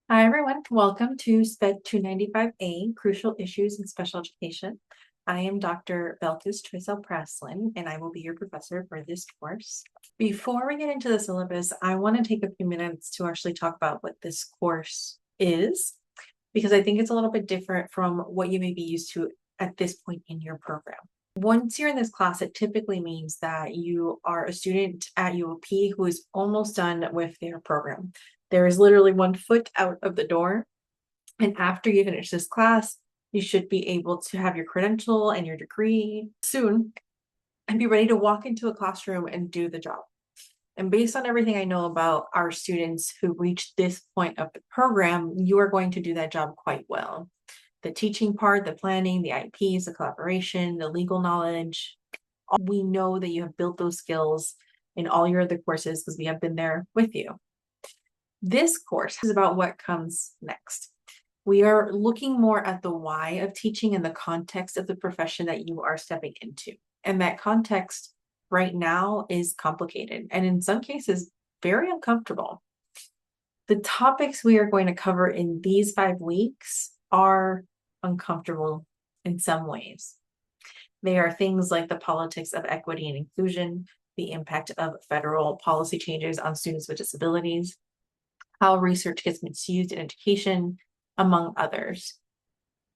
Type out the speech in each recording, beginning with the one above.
Hi, everyone. Welcome to SPED 295A, Crucial Issues in Special Education. I am Dr. Belkis Choiseul-Praslin, and I will be your professor for this course. Before we get into the syllabus, I want to take a few minutes to actually talk about what this course is, because I think it's a little bit different from what you may be used to at this point in your program. Once you're in this class, it typically means that you are a student at UOP who is almost done with their program. There is literally one foot out of the door. And after you finish this class, you should be able to have your credential and your degree soon and be ready to walk into a classroom and do the job. And based on everything I know about our students who reach this point of the program, you are going to do that job quite well. The teaching part, the planning, the IPs, the collaboration, the legal knowledge, we know that you have built those skills in all your other courses because we have been there with you. This course is about what comes next. We are looking more at the why of teaching and the context of the profession that you are stepping into. And that context right now is complicated and in some cases very uncomfortable. The topics we are going to cover in these 5 weeks are uncomfortable in some ways. They are things like the politics of equity and inclusion, the impact of federal policy changes on students with disabilities, how research gets misused in education, among others.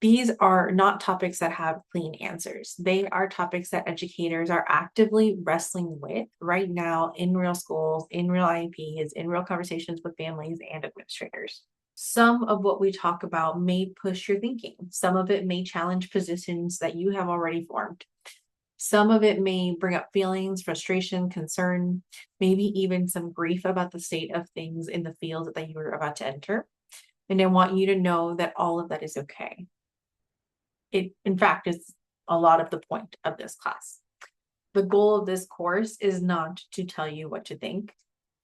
These are not topics that have clean answers. They are topics that educators are actively wrestling with right now in real schools, in real IEPs, in real conversations with families and administrators. Some of what we talk about may push your thinking. Some of it may challenge positions that you have already formed. Some of it may bring up feelings, frustration, concern, maybe even some grief about the state of things in the field that you are about to enter. And I want you to know that all of that is okay. It, in fact, is a lot of the point of this class. The goal of this course is not to tell you what to think.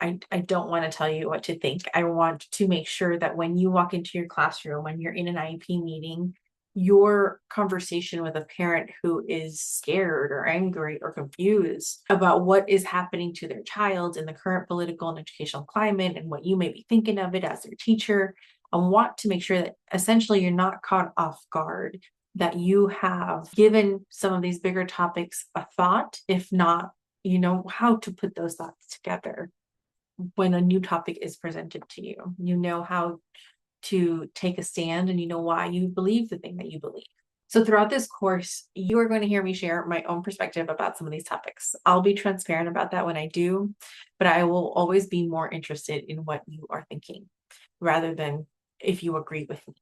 I don't want to tell you what to think. I want to make sure that when you walk into your classroom, when you're in an IEP meeting, your conversation with a parent who is scared or angry or confused about what is happening to their child in the current political and educational climate and what you may be thinking of it as their teacher, I want to make sure that essentially you're not caught off guard, that you have given some of these bigger topics a thought. If not, you know how to put those thoughts together when a new topic is presented to you. You know how to take a stand and you know why you believe the thing that you believe. So throughout this course, you are going to hear me share my own perspective about some of these topics. I'll be transparent about that when I do, but I will always be more interested in what you are thinking rather than if you agree with me.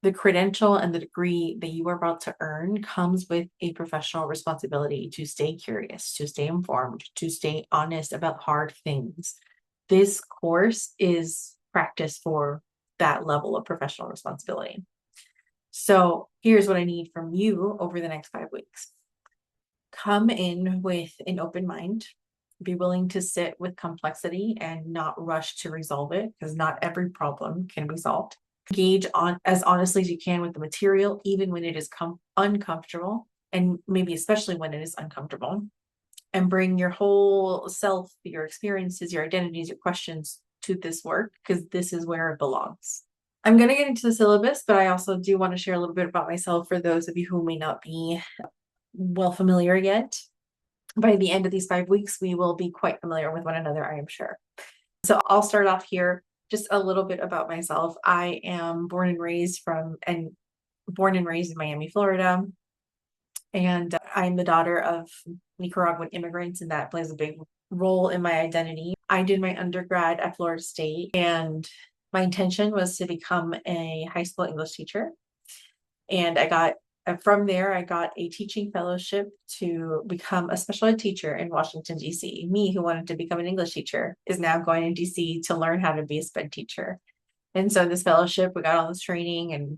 The credential and the degree that you are about to earn comes with a professional responsibility to stay curious, to stay informed, to stay honest about hard things. This course is practice for that level of professional responsibility. So here's what I need from you over the next 5 weeks. Come in with an open mind. Be willing to sit with complexity and not rush to resolve it, because not every problem can be solved. Engage on as honestly as you can with the material, even when it is uncomfortable, and maybe especially when it is uncomfortable. And bring your whole self, your experiences, your identities, your questions to this work, because this is where it belongs. I'm going to get into the syllabus, but I also do want to share a little bit about myself for those of you who may not be well familiar yet. By the end of these 5 weeks, we will be quite familiar with one another, I am sure. So I'll start off here, just a little bit about myself. I am born and raised in Miami, Florida. And I'm the daughter of Nicaraguan immigrants, and that plays a big role in my identity. I did my undergrad at Florida State, and my intention was to become a high school English teacher. And from there, I got a teaching fellowship to become a special ed teacher in Washington, D.C. Me, who wanted to become an English teacher, is now going to D.C. to learn how to be a SPED teacher. And so this fellowship, we got all this training, and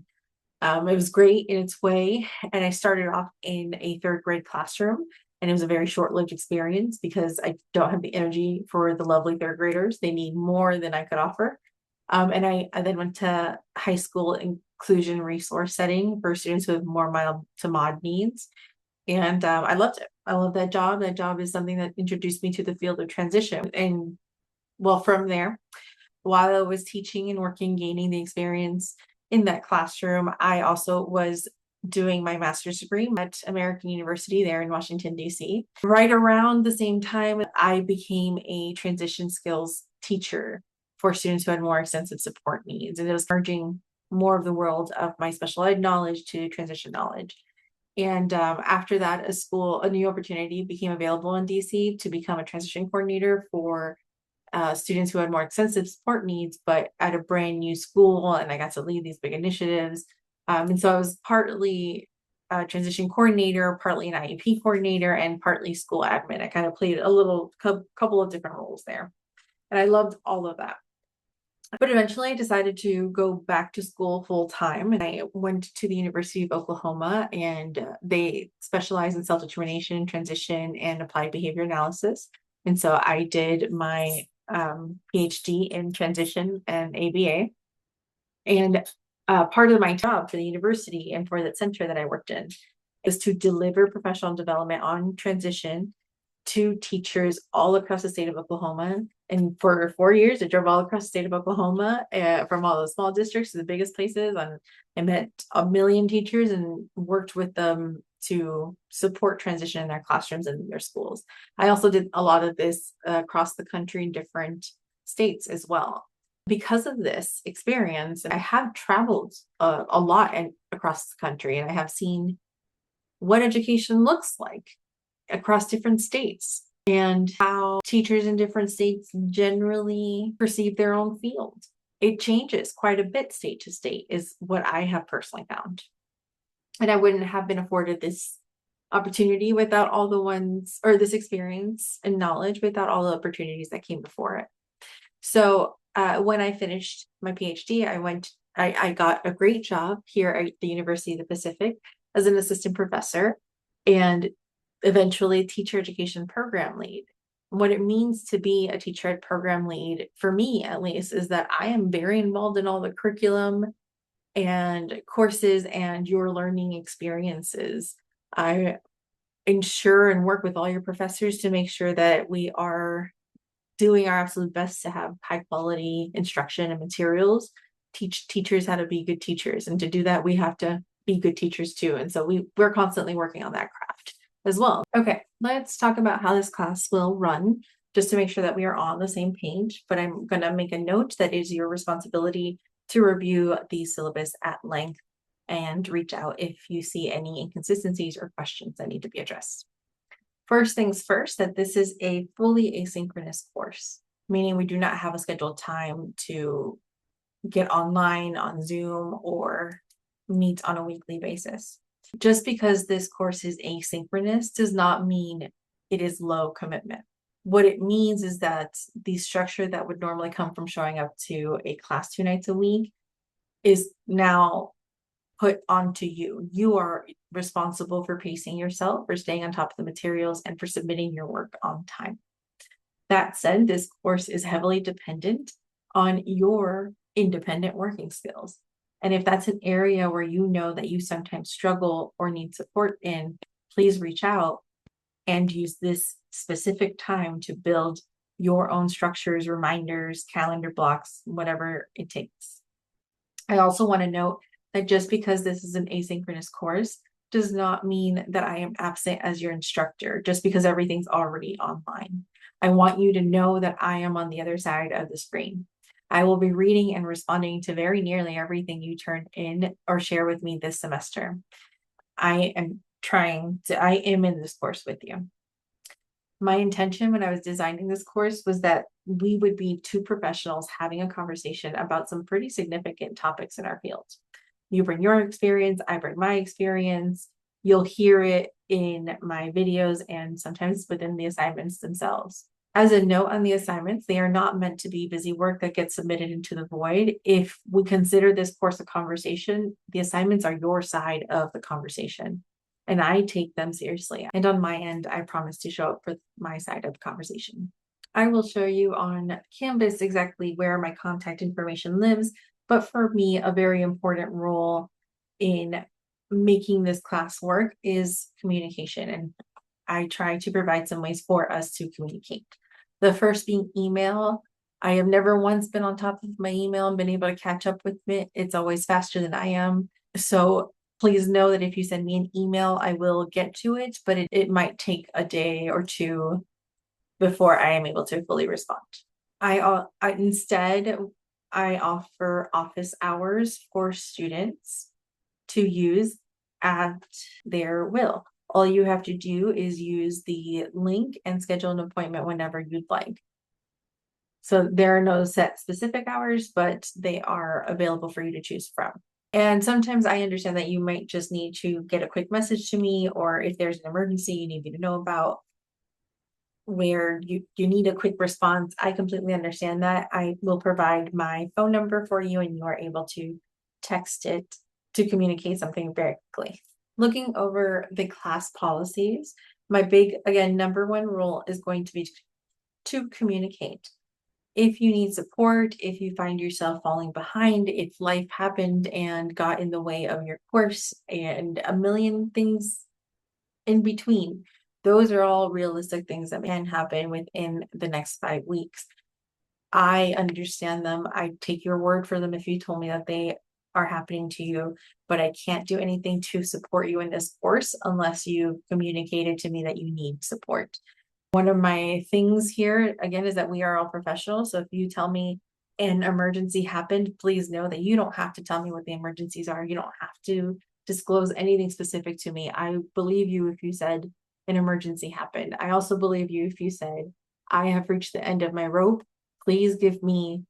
it was great in its way. And I started off in a 3rd grade classroom, and it was a very short-lived experience because I don't have the energy for the lovely 3rd graders. They need more than I could offer. And I then went to high school inclusion resource setting for students with more mild to mod needs. And I loved it. I love that job. That job is something that introduced me to the field of transition. And well, from there, while I was teaching and working, gaining the experience in that classroom, I also was doing my master's degree at American University there in Washington, D.C. Right around the same time, I became a transition skills teacher for students who had more extensive support needs. And it was merging more of the world of my special ed knowledge to transition knowledge. And after that, a new opportunity became available in DC to become a transition coordinator for students who had more extensive support needs, but at a brand new school. And I got to lead these big initiatives. And so I was partly a transition coordinator, partly an IEP coordinator, and partly school admin. I kind of played a little couple of different roles there. And I loved all of that. But eventually I decided to go back to school full time, and I went to the University of Oklahoma, and they specialize in self-determination, transition, and applied behavior analysis. And so I did my PhD in transition and ABA. And part of my job for the university and for that center that I worked in is to deliver professional development on transition to teachers all across the state of Oklahoma. And for 4 years, I drove all across the state of Oklahoma, from all the small districts to the biggest places. And I met a million teachers and worked with them to support transition in their classrooms and their schools. I also did a lot of this across the country in different states as well. Because of this experience, I have traveled a lot across the country, and I have seen what education looks like across different states and how teachers in different states generally perceive their own field. It changes quite a bit state to state, is what I have personally found. And I wouldn't have been afforded this opportunity without all the ones, or this experience and knowledge without all the opportunities that came before it. So when I finished my PhD, I got a great job here at the University of the Pacific as an assistant professor, and eventually teacher education program lead. What it means to be a teacher ed program lead, for me at least, is that I am very involved in all the curriculum and courses and your learning experiences. I ensure and work with all your professors to make sure that we are doing our absolute best to have high quality instruction and materials, teach teachers how to be good teachers. And to do that, we have to be good teachers too. And so we're constantly working on that craft as well. Okay, let's talk about how this class will run, just to make sure that we are on the same page. But I'm going to make a note that it is your responsibility to review the syllabus at length and reach out if you see any inconsistencies or questions that need to be addressed. First things first, that this is a fully asynchronous course, meaning we do not have a scheduled time to get online on Zoom or meet on a weekly basis. Just because this course is asynchronous does not mean it is low commitment. What it means is that the structure that would normally come from showing up to a class 2 nights a week is now put onto you. You are responsible for pacing yourself, for staying on top of the materials, and for submitting your work on time. That said, this course is heavily dependent on your independent working skills. And if that's an area where you know that you sometimes struggle or need support in, please reach out and use this specific time to build your own structures, reminders, calendar blocks, whatever it takes. I also want to note that just because this is an asynchronous course does not mean that I am absent as your instructor, just because everything's already online. I want you to know that I am on the other side of the screen. I will be reading and responding to very nearly everything you turn in or share with me this semester. I am in this course with you. My intention when I was designing this course was that we would be two professionals having a conversation about some pretty significant topics in our field. You bring your experience, I bring my experience. You'll hear it in my videos and sometimes within the assignments themselves. As a note on the assignments, they are not meant to be busy work that gets submitted into the void. If we consider this course a conversation, the assignments are your side of the conversation, and I take them seriously. And on my end, I promise to show up for my side of the conversation. I will show you on Canvas exactly where my contact information lives, but for me, a very important role in making this class work is communication, and I try to provide some ways for us to communicate. The first being email. I have never once been on top of my email and been able to catch up with it. It's always faster than I am. So please know that if you send me an email, I will get to it, but it might take a day or two before I am able to fully respond. Instead, I offer office hours for students to use at their will. All you have to do is use the link and schedule an appointment whenever you'd like. So there are no set specific hours, but they are available for you to choose from. And sometimes I understand that you might just need to get a quick message to me, or if there's an emergency you need me to know about where you need a quick response. I completely understand that. I will provide my phone number for you and you are able to text it to communicate something very quickly. Looking over the class policies, my big, again, number one rule is going to be to communicate. If you need support, if you find yourself falling behind, if life happened and got in the way of your course and a million things in between, those are all realistic things that can happen within the next 5 weeks. I understand them. I take your word for them if you told me that they are happening to you, but I can't do anything to support you in this course unless you communicated to me that you need support. One of my things here, again, is that we are all professionals. So if you tell me an emergency happened, please know that you don't have to tell me what the emergencies are. You don't have to disclose anything specific to me. I believe you if you said an emergency happened. I also believe you if you said, I have reached the end of my rope. Please give me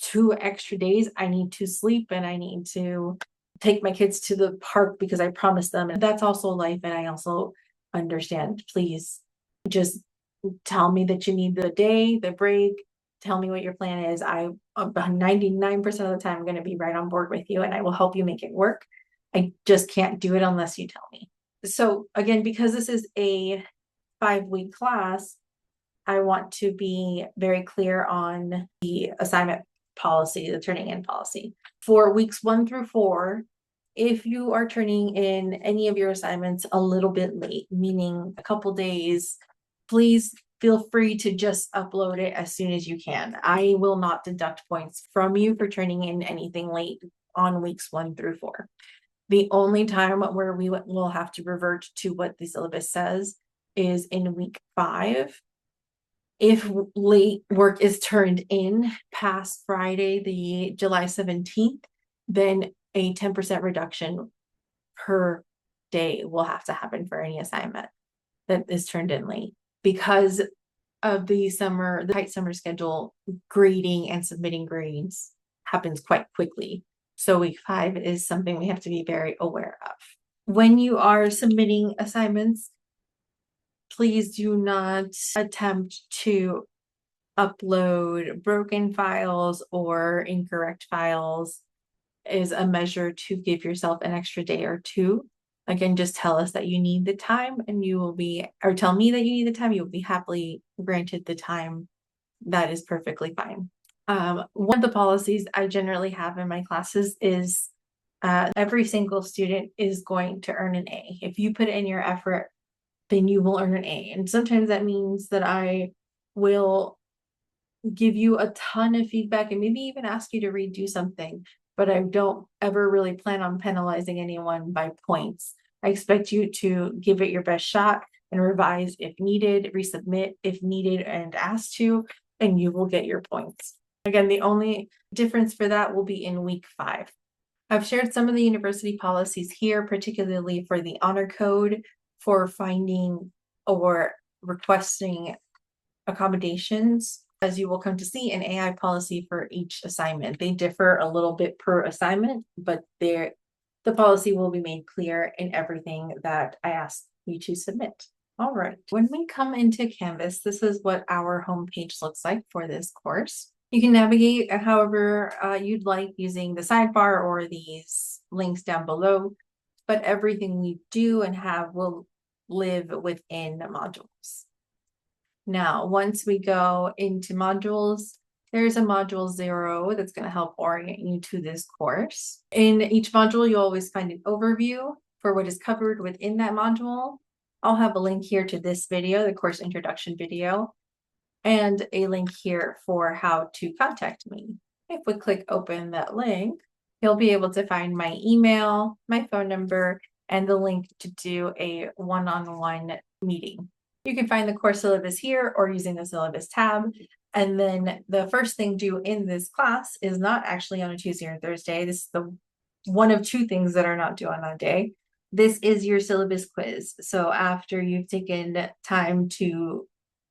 2 extra days. I need to sleep and I need to take my kids to the park because I promised them. And that's also life. And I also understand. Please just tell me that you need the day, the break. Tell me what your plan is. I'm 99% of the time, I'm going to be right on board with you and I will help you make it work. I just can't do it unless you tell me. So again, because this is a 5-week class, I want to be very clear on the assignment policy, the turning in policy. For weeks 1 through 4, if you are turning in any of your assignments a little bit late, meaning a couple days, please feel free to just upload it as soon as you can. I will not deduct points from you for turning in anything late on weeks 1 through 4. The only time where we will have to revert to what the syllabus says is in week 5. If late work is turned in past Friday, the July 17th, then a 10% reduction per day will have to happen for any assignment that is turned in late. Because of the tight summer schedule, grading and submitting grades happens quite quickly. So week 5 is something we have to be very aware of. When you are submitting assignments, please do not attempt to upload broken files or incorrect files as a measure to give yourself an extra day or two. Again, just tell us that you need the time and you will be, or tell me that you need the time, you will be happily granted the time. That is perfectly fine. One of the policies I generally have in my classes is every single student is going to earn an A. If you put in your effort, then you will earn an A. And sometimes that means that I will give you a ton of feedback and maybe even ask you to redo something, but I don't ever really plan on penalizing anyone by points. I expect you to give it your best shot and revise if needed, resubmit if needed and asked to, and you will get your points. Again, the only difference for that will be in week 5. I've shared some of the university policies here, particularly for the honor code for finding or requesting accommodations. As you will come to see, an AI policy for each assignment. They differ a little bit per assignment, but the policy will be made clear in everything that I ask you to submit. All right, when we come into Canvas, this is what our homepage looks like for this course. You can navigate however you'd like using the sidebar or these links down below, but everything we do and have will live within modules. Now, once we go into modules, there's a module 0 that's going to help orient you to this course. In each module, you'll always find an overview for what is covered within that module. I'll have a link here to this video, the course introduction video. and a link here for how to contact me. If we click open that link, you'll be able to find my email, my phone number, and the link to do a one-on-one meeting. You can find the course syllabus here or using the syllabus tab. And then the first thing due in this class is not actually on a Tuesday or Thursday. This is the one of two things that are not due on that day. This is your syllabus quiz. So after you've taken time to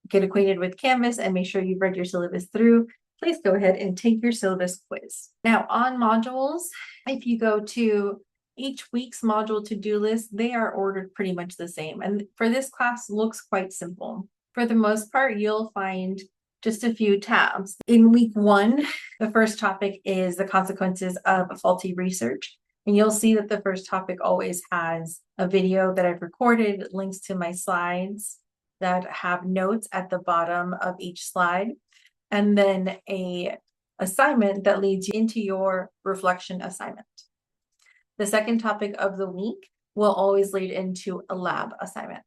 get acquainted with Canvas and make sure you've read your syllabus through, please go ahead and take your syllabus quiz. Now on modules, if you go to each week's module to-do list, they are ordered pretty much the same. And for this class, looks quite simple. For the most part, you'll find just a few tabs. In week 1, the first topic is the consequences of faulty research. And you'll see that the first topic always has a video that I've recorded, links to my slides that have notes at the bottom of each slide, and then a assignment that leads you into your reflection assignment. The second topic of the week will always lead into a lab assignment.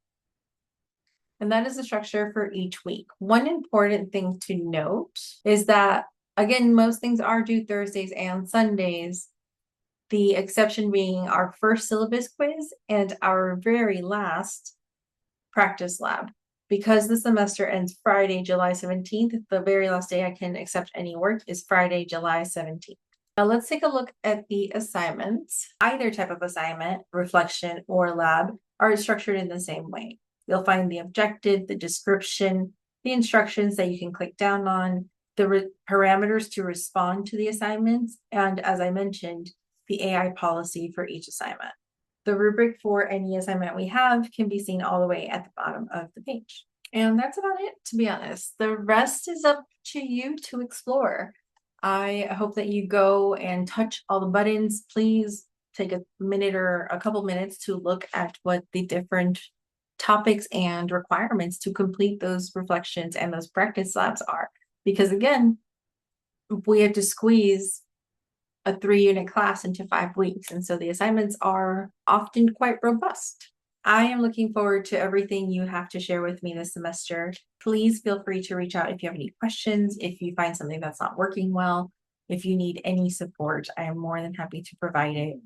And that is the structure for each week. One important thing to note is that, again, most things are due Thursdays and Sundays, the exception being our first syllabus quiz and our very last practice lab. Because the semester ends Friday, July 17th, the very last day I can accept any work is Friday, July 17th. Now let's take a look at the assignments. Either type of assignment, reflection or lab, are structured in the same way. You'll find the objective, the description, the instructions that you can click down on, the parameters to respond to the assignments, and as I mentioned, the AI policy for each assignment. The rubric for any assignment we have can be seen all the way at the bottom of the page. And that's about it, to be honest. The rest is up to you to explore. I hope that you go and touch all the buttons. Please take a minute or a couple minutes to look at what the different topics and requirements to complete those reflections and those practice labs are. Because again, we have to squeeze a 3-unit class into 5 weeks. And so the assignments are often quite robust. I am looking forward to everything you have to share with me this semester. Please feel free to reach out if you have any questions, if you find something that's not working well, if you need any support, I am more than happy to provide it.